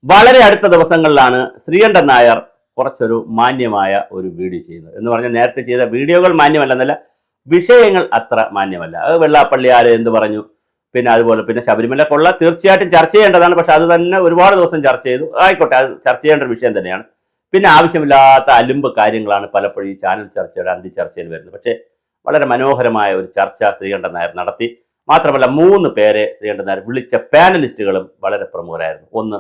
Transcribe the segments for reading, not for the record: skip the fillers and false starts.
വളരെ അടുത്ത ദിവസങ്ങളിലാണ് ശ്രീകണ്ഠൻ നായർ കുറച്ചൊരു മാന്യമായ ഒരു വീഡിയോ ചെയ്യുന്നത്. എന്ന് പറഞ്ഞാൽ നേരത്തെ ചെയ്ത വീഡിയോകൾ മാന്യമല്ലെന്നല്ല, വിഷയങ്ങൾ അത്ര മാന്യമല്ല. അത് വെള്ളാപ്പള്ളി ആര് എന്ത് പറഞ്ഞു, പിന്നെ അതുപോലെ പിന്നെ ശബരിമല കൊള്ള തീർച്ചയായിട്ടും ചർച്ച ചെയ്യേണ്ടതാണ്. പക്ഷെ അത് തന്നെ ഒരുപാട് ദിവസം ചർച്ച ചെയ്തു. ആയിക്കോട്ടെ, അത് ചർച്ച ചെയ്യേണ്ട ഒരു വിഷയം തന്നെയാണ്. പിന്നെ ആവശ്യമില്ലാത്ത അലുമ്പ് കാര്യങ്ങളാണ് പലപ്പോഴും ഈ ചാനൽ ചർച്ചയുടെ അന്തി ചർച്ചയിൽ വരുന്നത്. പക്ഷേ വളരെ മനോഹരമായ ഒരു ചർച്ച ശ്രീകണ്ഠൻ നായർ നടത്തി. മാത്രമല്ല 3 പേരെ ശ്രീകണ്ഠൻ നായർ വിളിച്ച പാനലിസ്റ്റുകളും വളരെ പ്രമുഖരായിരുന്നു. ഒന്ന്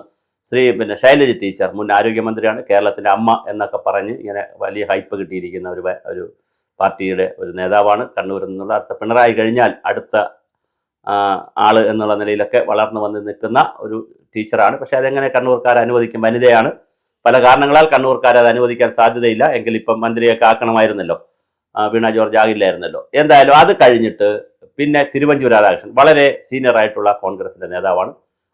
ശൈലജ ടീച്ചർ, മുൻ ആരോഗ്യമന്ത്രിയാണ്, കേരളത്തിന്റെ അമ്മ എന്നൊക്കെ പറഞ്ഞ് ഇങ്ങനെ വലിയ ഹൈപ്പ് കിട്ടിയിരിക്കുന്ന ഒരു പാർട്ടിയുടെ ഒരു നേതാവാണ്. കണ്ണൂരിൽ നിന്നുള്ള അടുത്ത പിണറായി കഴിഞ്ഞാൽ അടുത്ത ആള് എന്നുള്ള നിലയിലൊക്കെ വളർന്നു വന്ന് നിൽക്കുന്ന ഒരു ടീച്ചറാണ്. പക്ഷെ അതെങ്ങനെ കണ്ണൂർക്കാർ അനുവദിക്കും? വനിതയാണ്. പല കാരണങ്ങളാൽ കണ്ണൂർക്കാർ അത് അനുവദിക്കാൻ സാധ്യതയില്ല. എങ്കിൽ ഇപ്പം മന്ത്രിയൊക്കെ ആക്കണമായിരുന്നല്ലോ, വീണ ജോർജ് ആകില്ലായിരുന്നല്ലോ. എന്തായാലും അത് കഴിഞ്ഞിട്ട് പിന്നെ തിരുവഞ്ചൂർ രാധാകൃഷ്ണൻ, വളരെ സീനിയർ ആയിട്ടുള്ള കോൺഗ്രസിന്റെ നേതാവാണ്.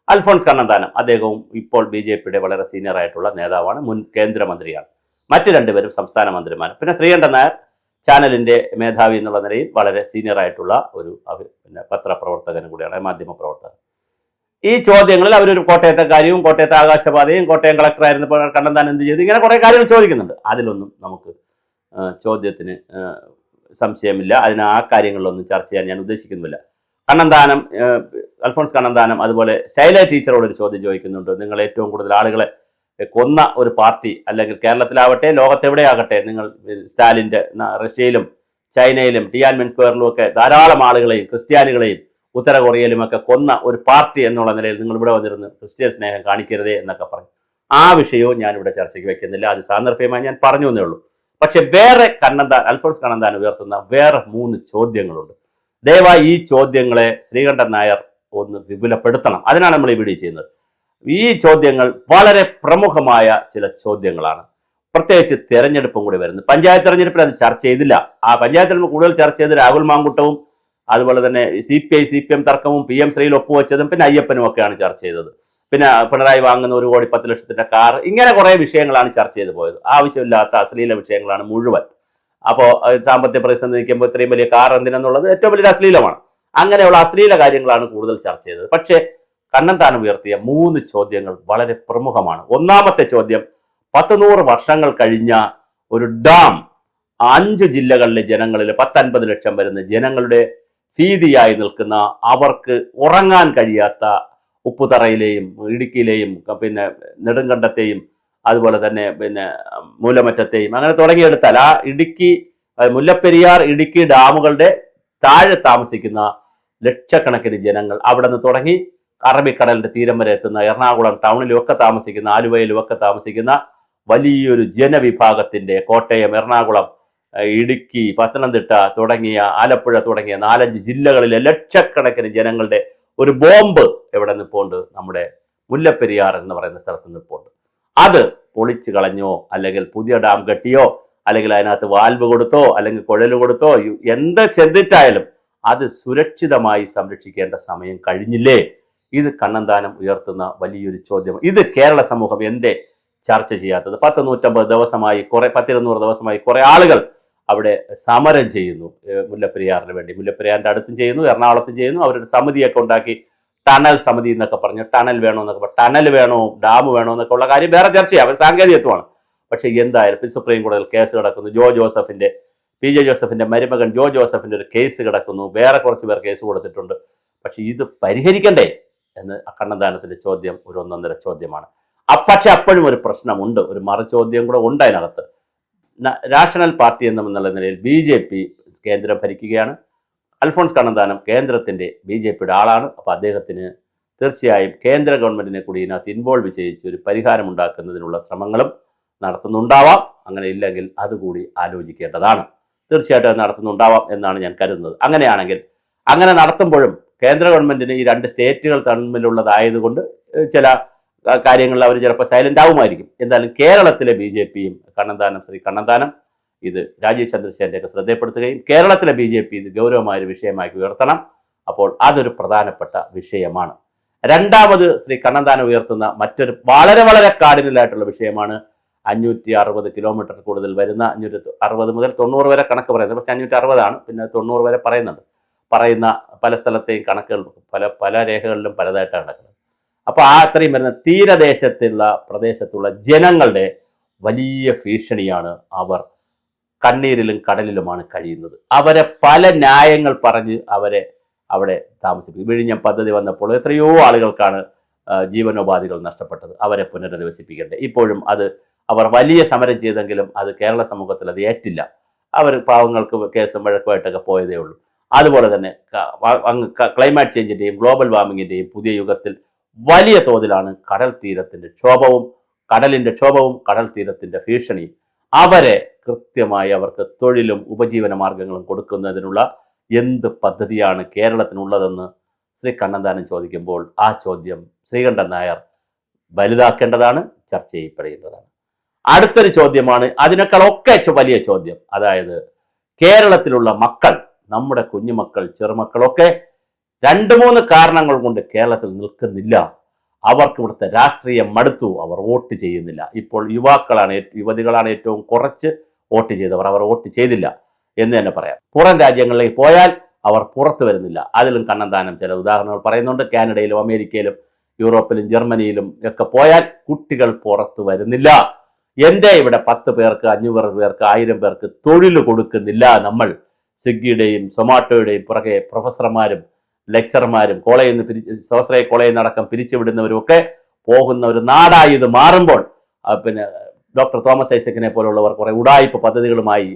അൽഫോൺസ് കണ്ണന്താനം, അദ്ദേഹവും ഇപ്പോൾ BJPയുടെ വളരെ സീനിയർ ആയിട്ടുള്ള നേതാവാണ്, മുൻ കേന്ദ്രമന്ത്രിയാണ്. മറ്റു 2 പേരും സംസ്ഥാന മന്ത്രിമാർ. പിന്നെ ശ്രീകണ്ഠൻ നായർ ചാനലിന്റെ മേധാവി എന്നുള്ള നിലയിൽ വളരെ സീനിയർ ആയിട്ടുള്ള ഒരു പത്രപ്രവർത്തകനും കൂടിയാണ്, മാധ്യമ പ്രവർത്തകൻ. ഈ ചോദ്യങ്ങളിൽ അവരൊരു കോട്ടയത്തെക്കാരിയും കോട്ടയത്തെ ആകാശപാതയും കോട്ടയം കളക്ടറായിരുന്നപ്പോൾ കണ്ണന്താനം എന്ത് ചെയ്തു, ഇങ്ങനെ കുറെ കാര്യങ്ങൾ ചോദിക്കുന്നുണ്ട്. അതിലൊന്നും നമുക്ക് ചോദ്യത്തിന് സംശയമില്ല. ആ കാര്യങ്ങളിലൊന്നും ചർച്ച ചെയ്യാൻ ഞാൻ ഉദ്ദേശിക്കുന്നില്ല. കണ്ണന്താനം, അൽഫോൺസ് കണ്ണന്താനം അതുപോലെ ശൈല ടീച്ചറോട് ഒരു ചോദ്യം ചോദിക്കുന്നുണ്ട്. നിങ്ങൾ ഏറ്റവും കൂടുതൽ ആളുകളെ കൊന്ന ഒരു പാർട്ടി, അല്ലെങ്കിൽ കേരളത്തിലാവട്ടെ ലോകത്തെവിടെയാകട്ടെ, നിങ്ങൾ സ്റ്റാലിൻ്റെ റഷ്യയിലും ചൈനയിലും ടിയാൻമെൻ സ്ക്വയറിലും ഒക്കെ ധാരാളം ആളുകളെയും ക്രിസ്ത്യാനികളെയും ഉത്തര കൊറിയയിലും ഒക്കെ കൊന്ന ഒരു പാർട്ടി എന്നുള്ള നിലയിൽ നിങ്ങൾ ഇവിടെ വന്നിരുന്ന് ക്രിസ്ത്യൻ സ്നേഹം കാണിക്കരുതേ എന്നൊക്കെ പറഞ്ഞു. ആ വിഷയവും ഞാനിവിടെ ചർച്ചയ്ക്ക് വെക്കുന്നില്ല. അത് സാന്ദർഭികമായി ഞാൻ പറഞ്ഞു എന്നേ ഉള്ളൂ. പക്ഷെ വേറെ അൽഫോൺസ് കണ്ണന്താനം ഉയർത്തുന്ന വേറെ 3 ചോദ്യങ്ങളുണ്ട്. ദയവായി ഈ ചോദ്യങ്ങളെ ശ്രീകണ്ഠൻ നായർ ഒന്ന് വിപുലപ്പെടുത്തണം. അതിനാണ് നമ്മൾ ഈ വീഡിയോ ചെയ്യുന്നത്. ഈ ചോദ്യങ്ങൾ വളരെ പ്രമുഖമായ ചില ചോദ്യങ്ങളാണ്. പ്രത്യേകിച്ച് തെരഞ്ഞെടുപ്പും കൂടി വരുന്നത്. പഞ്ചായത്ത് തെരഞ്ഞെടുപ്പിൽ അത് ചർച്ച ചെയ്തില്ല. ആ പഞ്ചായത്ത് തെരഞ്ഞെടുപ്പ് കൂടുതൽ ചർച്ച ചെയ്ത് രാഹുൽ മാങ്കുട്ടവും അതുപോലെ തന്നെ CPI-CPM തർക്കവും PM ശ്രീയിൽ ഒപ്പുവെച്ചതും പിന്നെ അയ്യപ്പനും ഒക്കെയാണ് ചർച്ച ചെയ്തത്. പിന്നെ പിണറായി വാങ്ങുന്ന 1 കോടി 10 ലക്ഷത്തിന്റെ കാർ, ഇങ്ങനെ കുറെ വിഷയങ്ങളാണ് ചർച്ച ചെയ്ത് പോയത്. ആവശ്യമില്ലാത്ത അശ്ലീല വിഷയങ്ങളാണ് മുഴുവൻ. അപ്പോൾ സാമ്പത്തിക പ്രതിസന്ധി നിൽക്കുമ്പോൾ ഇത്രയും വലിയ കാർ എന്തിനെന്നുള്ളത് ഏറ്റവും വലിയ അശ്ലീലമാണ്. അങ്ങനെയുള്ള അശ്ലീല കാര്യങ്ങളാണ് കൂടുതൽ ചർച്ച ചെയ്തത്. പക്ഷേ കണ്ണന്താനം ഉയർത്തിയ 3 ചോദ്യങ്ങൾ വളരെ പ്രമുഖമാണ്. ഒന്നാമത്തെ ചോദ്യം, 100 വർഷങ്ങൾ കഴിഞ്ഞ ഒരു ഡാം 5 ജില്ലകളിലെ ജനങ്ങളിൽ 10-50 ലക്ഷം വരുന്ന ജനങ്ങളുടെ ഭീതിയായി നിൽക്കുന്ന, അവർക്ക് ഉറങ്ങാൻ കഴിയാത്ത ഉപ്പുതറയിലെയും ഇടുക്കിയിലെയും പിന്നെ നെടുങ്കണ്ടത്തെയും അതുപോലെ തന്നെ പിന്നെ മൂലമറ്റത്തെയും അങ്ങനെ തുടങ്ങിയെടുത്താൽ ആ മുല്ലപ്പെരിയാർ ഇടുക്കി ഡാമുകളുടെ താഴെ താമസിക്കുന്ന ലക്ഷക്കണക്കിന് ജനങ്ങൾ, അവിടെ നിന്ന് തുടങ്ങി അറബിക്കടലിന്റെ തീരം വരെ എത്തുന്ന എറണാകുളം ടൗണിലും ഒക്കെ താമസിക്കുന്ന, ആലുവയിലും ഒക്കെ താമസിക്കുന്ന വലിയൊരു ജനവിഭാഗത്തിന്റെ, കോട്ടയം, എറണാകുളം, ഇടുക്കി, പത്തനംതിട്ട തുടങ്ങിയ ആലപ്പുഴ തുടങ്ങിയ 4-5 ജില്ലകളിലെ ലക്ഷക്കണക്കിന് ജനങ്ങളുടെ ഒരു ബോംബ് എവിടെ നിൽപ്പുണ്ട്? നമ്മുടെ മുല്ലപ്പെരിയാർ എന്ന് പറയുന്ന സ്ഥലത്ത് നിൽപ്പുണ്ട്. അത് പൊളിച്ചു കളഞ്ഞോ, അല്ലെങ്കിൽ പുതിയ ഡാം കെട്ടിയോ, അല്ലെങ്കിൽ അതിനകത്ത് വാൽവ് കൊടുത്തോ, അല്ലെങ്കിൽ കുഴൽ കൊടുത്തോ, എന്ത് ചെയ്തിട്ടായാലും അത് സുരക്ഷിതമായി സംരക്ഷിക്കേണ്ട സമയം കഴിഞ്ഞില്ലേ? ഇത് കണ്ണന്താനം ഉയർത്തുന്ന വലിയൊരു ചോദ്യം. ഇത് കേരള സമൂഹം എന്തേ ചർച്ച ചെയ്യാത്തത്? 150 ദിവസമായി 200 ദിവസമായി കുറെ ആളുകൾ അവിടെ സമരം ചെയ്യുന്നു മുല്ലപ്പെരിയാറിന് വേണ്ടി. മുല്ലപ്പെരിയാറിന്റെ അടുത്തും ചെയ്യുന്നു, എറണാകുളത്തും ചെയ്യുന്നു. അവരൊരു സമിതിയൊക്കെ ഉണ്ടാക്കി, ടണൽ സമിതി എന്നൊക്കെ പറഞ്ഞു. ടണൽ വേണോ എന്നൊക്കെ, ടണൽ വേണോ ഡാം വേണോ എന്നൊക്കെ ഉള്ള കാര്യം വേറെ ചർച്ച ചെയ്യാം, സാങ്കേതികത്വമാണ്. പക്ഷെ എന്തായാലും സുപ്രീം കോടതിയിൽ കേസ് കിടക്കുന്നു. PJ ജോസഫിന്റെ മരുമകൻ ജോ ജോസഫിന്റെ ഒരു കേസ് കിടക്കുന്നു. വേറെ കുറച്ച് പേർ കേസ് കൊടുത്തിട്ടുണ്ട്. പക്ഷെ ഇത് പരിഹരിക്കണ്ടേ എന്ന് കണ്ണന്താനത്തിന്റെ ചോദ്യം ഒരു 1.5 ചോദ്യമാണ്. പക്ഷെ അപ്പോഴും ഒരു പ്രശ്നമുണ്ട്, ഒരു മറുചോദ്യം കൂടെ ഉണ്ട് അതിനകത്ത്. നാഷണൽ പാർട്ടി എന്നുള്ള നിലയിൽ BJP കേന്ദ്രം ഭരിക്കുകയാണ്. അൽഫോൺസ് കണ്ണന്താനം കേന്ദ്രത്തിന്റെ BJPയുടെ ആളാണ്. അപ്പോൾ അദ്ദേഹത്തിന് തീർച്ചയായും കേന്ദ്ര ഗവൺമെന്റിനെ കൂടി ഇതിനകത്ത് ഇൻവോൾവ് ചെയ്യിച്ച് ഒരു പരിഹാരം ഉണ്ടാക്കുന്നതിനുള്ള ശ്രമങ്ങളും നടത്തുന്നുണ്ടാവാം. അങ്ങനെ ഇല്ലെങ്കിൽ അതുകൂടി ആലോചിക്കേണ്ടതാണ്. തീർച്ചയായിട്ടും അത് നടത്തുന്നുണ്ടാവാം എന്നാണ് ഞാൻ കരുതുന്നത്. അങ്ങനെയാണെങ്കിൽ അങ്ങനെ നടത്തുമ്പോഴും കേന്ദ്ര ഗവൺമെന്റിന് ഈ 2 സ്റ്റേറ്റുകൾ തമ്മിലുള്ളതായതുകൊണ്ട് ചില കാര്യങ്ങളിൽ അവർ ചിലപ്പോൾ സൈലന്റ് ആവുമായിരിക്കും. എന്തായാലും കേരളത്തിലെ BJPയും ശ്രീ കണ്ണന്താനം ഇത് രാജീവ് ചന്ദ്രശേഖരൻ്റെയൊക്കെ ശ്രദ്ധപ്പെടുത്തുകയും കേരളത്തിലെ BJP ഇത് ഗൗരവമായൊരു വിഷയമായി ഉയർത്തണം. അപ്പോൾ അതൊരു പ്രധാനപ്പെട്ട വിഷയമാണ്. രണ്ടാമത് ശ്രീ കണ്ണന്താനം ഉയർത്തുന്ന മറ്റൊരു വളരെ വളരെ കാർഡിനലായിട്ടുള്ള വിഷയമാണ് 560 കിലോമീറ്റർ കൂടുതൽ വരുന്ന, 560 മുതൽ 90 വരെ കണക്ക് പറയുന്നത്. പക്ഷെ 560 ആണ്, പിന്നെ 90 വരെ പറയുന്ന പല സ്ഥലത്തെയും കണക്കുകൾ പല രേഖകളിലും പലതായിട്ടാണ് നടക്കുന്നത്. അപ്പോൾ ആ അത്രയും വരുന്ന തീരദേശത്തുള്ള പ്രദേശത്തുള്ള ജനങ്ങളുടെ വലിയ ഭീഷണിയാണ്. അവർ കണ്ണീരിലും കടലിലുമാണ് കഴിയുന്നത്. അവരെ പല ന്യായങ്ങൾ പറഞ്ഞ് അവരെ അവിടെ താമസിപ്പിക്കും. വിഴിഞ്ഞം പദ്ധതി വന്നപ്പോൾ എത്രയോ ആളുകൾക്കാണ് ജീവനോപാധികൾ നഷ്ടപ്പെട്ടത്. അവരെ പുനരധിവസിപ്പിക്കണ്ടേ. ഇപ്പോഴും അവർ വലിയ സമരം ചെയ്തെങ്കിലും അത് കേരള സമൂഹത്തിൽ അത് ഏറ്റില്ല. അവർ പാവങ്ങൾക്ക് കേസും വഴക്കുമായിട്ടൊക്കെ പോയതേ ഉള്ളൂ. അതുപോലെ തന്നെ ക്ലൈമാറ്റ് ചേഞ്ചിൻ്റെയും ഗ്ലോബൽ വാർമിങ്ങിൻ്റെയും പുതിയ യുഗത്തിൽ വലിയ തോതിലാണ് കടൽ തീരത്തിൻ്റെ ക്ഷോഭവും കടൽ തീരത്തിൻ്റെ ഭീഷണിയും. അവരെ കൃത്യമായി അവർക്ക് തൊഴിലും ഉപജീവന മാർഗങ്ങളും കൊടുക്കുന്നതിനുള്ള എന്ത് പദ്ധതിയാണ് കേരളത്തിനുള്ളതെന്ന് ശ്രീ കണ്ണന്താനം ചോദിക്കുമ്പോൾ ആ ചോദ്യം ശ്രീകണ്ഠൻ നായർ വലുതാക്കേണ്ടതാണ്, ചർച്ച ചെയ്യപ്പെടേണ്ടതാണ്. അടുത്തൊരു ചോദ്യമാണ് അതിനേക്കാളൊക്കെ വലിയ ചോദ്യം. അതായത് കേരളത്തിലുള്ള മക്കൾ, നമ്മുടെ കുഞ്ഞുമക്കൾ, ചെറുമക്കളൊക്കെ 2-3 കാരണങ്ങൾ കൊണ്ട് കേരളത്തിൽ നിൽക്കുന്നില്ല. അവർക്ക് ഇവിടുത്തെ രാഷ്ട്രീയം മടുത്തു. അവർ വോട്ട് ചെയ്യുന്നില്ല. ഇപ്പോൾ യുവതികളാണ് ഏറ്റവും കുറച്ച് വോട്ട് ചെയ്തവർ. അവർ വോട്ട് ചെയ്തില്ല എന്ന് തന്നെ പറയാം. പുറം രാജ്യങ്ങളിലേക്ക് പോയാൽ അവർ പുറത്തു വരുന്നില്ല. അതിലും കണ്ണന്താനം ചില ഉദാഹരണങ്ങൾ പറയുന്നുണ്ട്. കാനഡയിലും അമേരിക്കയിലും യൂറോപ്പിലും ജർമ്മനിയിലും ഒക്കെ പോയാൽ കുട്ടികൾ പുറത്തു വരുന്നില്ല. എൻ്റെ ഇവിടെ 10 പേർക്ക് 500 പേർക്ക് 1000 പേർക്ക് തൊഴിൽ കൊടുക്കുന്നില്ല. നമ്മൾ സ്വിഗ്ഗിയുടെയും സൊമാറ്റോയുടെയും പുറകെ പ്രൊഫസർമാരും ലെക്ചർമാരും കോളേജിൽ നിന്ന് സ്വാശ്രയ കോളേജിൽ നിന്നടക്കം പിരിച്ചുവിടുന്നവരും ഒക്കെ പോകുന്ന ഒരു നാടായി ഇത് മാറുമ്പോൾ ഡോക്ടർ തോമസ് ഐസക്കിനെ പോലുള്ളവർ കുറെ ഉടായ്പ പദ്ധതികളുമായി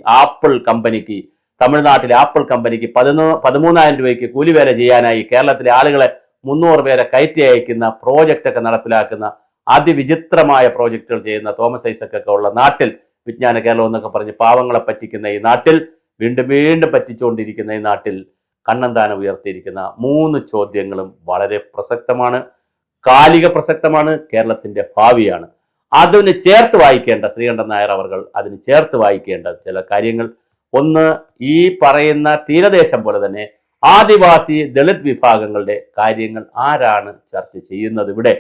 തമിഴ്നാട്ടിലെ ആപ്പിൾ കമ്പനിക്ക് 13,000 രൂപയ്ക്ക് കൂലിവേല ചെയ്യാനായി കേരളത്തിലെ ആളുകളെ 300 പേരെ കയറ്റി അയക്കുന്ന പ്രോജക്റ്റൊക്കെ നടപ്പിലാക്കുന്ന അതിവിചിത്രമായ പ്രോജക്റ്റുകൾ ചെയ്യുന്ന തോമസ് ഐസക്കൊക്കെ ഉള്ള നാട്ടിൽ, വിജ്ഞാന കേരളം എന്നൊക്കെ പറഞ്ഞ് പാവങ്ങളെ പറ്റിക്കുന്ന ഈ നാട്ടിൽ, വീണ്ടും പറ്റിച്ചുകൊണ്ടിരിക്കുന്ന ഈ നാട്ടിൽ കണ്ണന്താനം ഉയർത്തിയിരിക്കുന്ന 3 ചോദ്യങ്ങളും വളരെ പ്രസക്തമാണ്, കാലിക പ്രസക്തമാണ്, കേരളത്തിന്റെ ഭാവിയാണ്. അതിന് ചേർത്ത് വായിക്കേണ്ട ശ്രീകണ്ഠൻ നായർ അവർ അതിന് ചേർത്ത് വായിക്കേണ്ട ചില കാര്യങ്ങൾ. ഒന്ന്, ഈ പറയുന്ന തീരദേശം പോലെ തന്നെ ആദിവാസി ദളിത് വിഭാഗങ്ങളുടെ കാര്യങ്ങൾ ആരാണ് ചർച്ച ചെയ്യുന്നത് ഇവിടെ?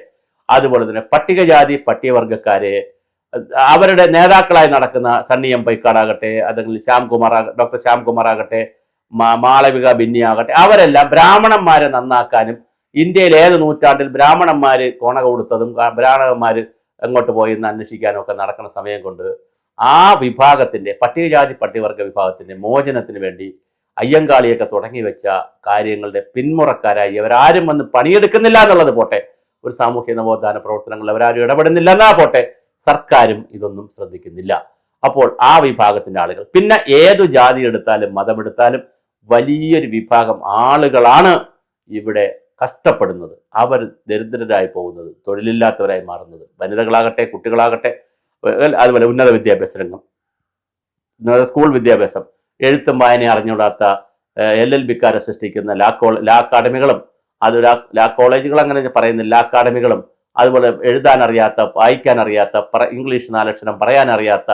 അതുപോലെ തന്നെ പട്ടികജാതി പട്ടികവർഗക്കാരെ അവരുടെ നേതാക്കളായി നടക്കുന്ന സണ്ണി എം പൈക്കാടാകട്ടെ, അല്ലെങ്കിൽ ഡോക്ടർ ശ്യാംകുമാർ ആകട്ടെ, മാളവിക ബിന്നി ആകട്ടെ, അവരെല്ലാം ബ്രാഹ്മണന്മാരെ നന്നാക്കാനും ഇന്ത്യയിൽ ഏത് നൂറ്റാണ്ടിൽ ബ്രാഹ്മണന്മാർ കൊണ കൊടുത്തതും ബ്രാഹ്മണന്മാർ എങ്ങോട്ട് പോയി എന്ന് അന്വേഷിക്കാനും ഒക്കെ നടക്കുന്ന സമയം കൊണ്ട് ആ വിഭാഗത്തിൻ്റെ പട്ടികജാതി പട്ടികവർഗ വിഭാഗത്തിൻ്റെ മോചനത്തിന് വേണ്ടി അയ്യങ്കാളിയൊക്കെ തുടങ്ങി വെച്ച കാര്യങ്ങളുടെ പിന്മുറക്കാരായി അവരാരും വന്ന് പണിയെടുക്കുന്നില്ല എന്നുള്ളത് പോട്ടെ, ഒരു സാമൂഹ്യ നവോത്ഥാന പ്രവർത്തനങ്ങളിൽ അവരാരും ഇടപെടുന്നില്ല എന്നാ പോട്ടെ, സർക്കാരും ഇതൊന്നും ശ്രദ്ധിക്കുന്നില്ല. അപ്പോൾ ആ വിഭാഗത്തിൻ്റെ ആളുകൾ, പിന്നെ ഏതു ജാതി എടുത്താലും മതമെടുത്താലും വലിയൊരു വിഭാഗം ആളുകളാണ് ഇവിടെ കഷ്ടപ്പെടുന്നത്. അവർ ദരിദ്രരായി പോകുന്നത്, തൊഴിലില്ലാത്തവരായി മാറുന്നത്, വനിതകളാകട്ടെ കുട്ടികളാകട്ടെ, അതുപോലെ ഉന്നത വിദ്യാഭ്യാസ രംഗം, സ്കൂൾ വിദ്യാഭ്യാസം, എഴുത്തും വായനയും അറിഞ്ഞുകൂടാത്ത LLBക്കാരെ സൃഷ്ടിക്കുന്ന ലാ അക്കാഡമികളും, അത് ലാ കോളേജുകൾ അങ്ങനെ പറയുന്നില്ല, ലാ അക്കാഡമികളും, അതുപോലെ എഴുതാൻ അറിയാത്ത, വായിക്കാൻ അറിയാത്ത, ഇംഗ്ലീഷ് 4 അക്ഷരം പറയാൻ അറിയാത്ത,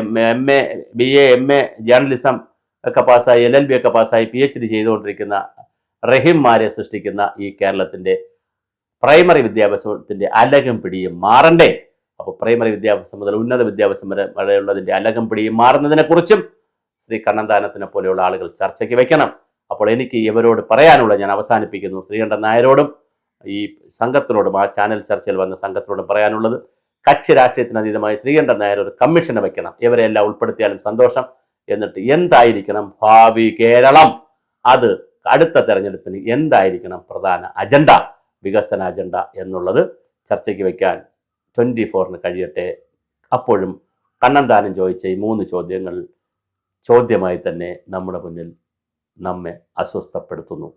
MA BA MA ജേർണലിസം ഒക്കെ പാസ്സായി, LLB ഒക്കെ പാസ്സായി PhD ചെയ്തുകൊണ്ടിരിക്കുന്ന റഹീംമാരെ സൃഷ്ടിക്കുന്ന ഈ കേരളത്തിൻ്റെ പ്രൈമറി വിദ്യാഭ്യാസത്തിൻ്റെ അലകും പിടിയും മാറണ്ടേ? അപ്പോൾ പ്രൈമറി വിദ്യാഭ്യാസം മുതൽ ഉന്നത വിദ്യാഭ്യാസം വരെയുള്ളതിൻ്റെ അലകും പിടിയും മാറുന്നതിനെക്കുറിച്ചും ശ്രീ കണ്ണന്താനത്തിനെ പോലെയുള്ള ആളുകൾ ചർച്ചയ്ക്ക് വയ്ക്കണം. അപ്പോൾ എനിക്ക് ഇവരോട് പറയാനുള്ള, ഞാൻ അവസാനിപ്പിക്കുന്നു, ശ്രീകണ്ഠൻ നായരോടും ഈ സംഘത്തിനോടും, ആ ചാനൽ ചർച്ചയിൽ വന്ന സംഘത്തിനോടും പറയാനുള്ളത്, കക്ഷി രാഷ്ട്രീയത്തിന് അതീതമായി ശ്രീകണ്ഠൻ നായർ ഒരു കമ്മീഷനെ വയ്ക്കണം. ഇവരെല്ലാം ഉൾപ്പെടുത്തിയാലും സന്തോഷം. എന്നിട്ട് എന്തായിരിക്കണം ഭാവി കേരളം, അത് അടുത്ത തെരഞ്ഞെടുപ്പിന് എന്തായിരിക്കണം പ്രധാന അജണ്ട, വികസന അജണ്ട എന്നുള്ളത് ചർച്ചയ്ക്ക് വയ്ക്കാൻ 24-ന് കഴിയട്ടെ. അപ്പോഴും കണ്ണന്താനം ചോദിച്ച ഈ 3 ചോദ്യങ്ങൾ ചോദ്യമായി തന്നെ നമ്മുടെ മുന്നിൽ നമ്മെ അസ്വസ്ഥപ്പെടുത്തുന്നു.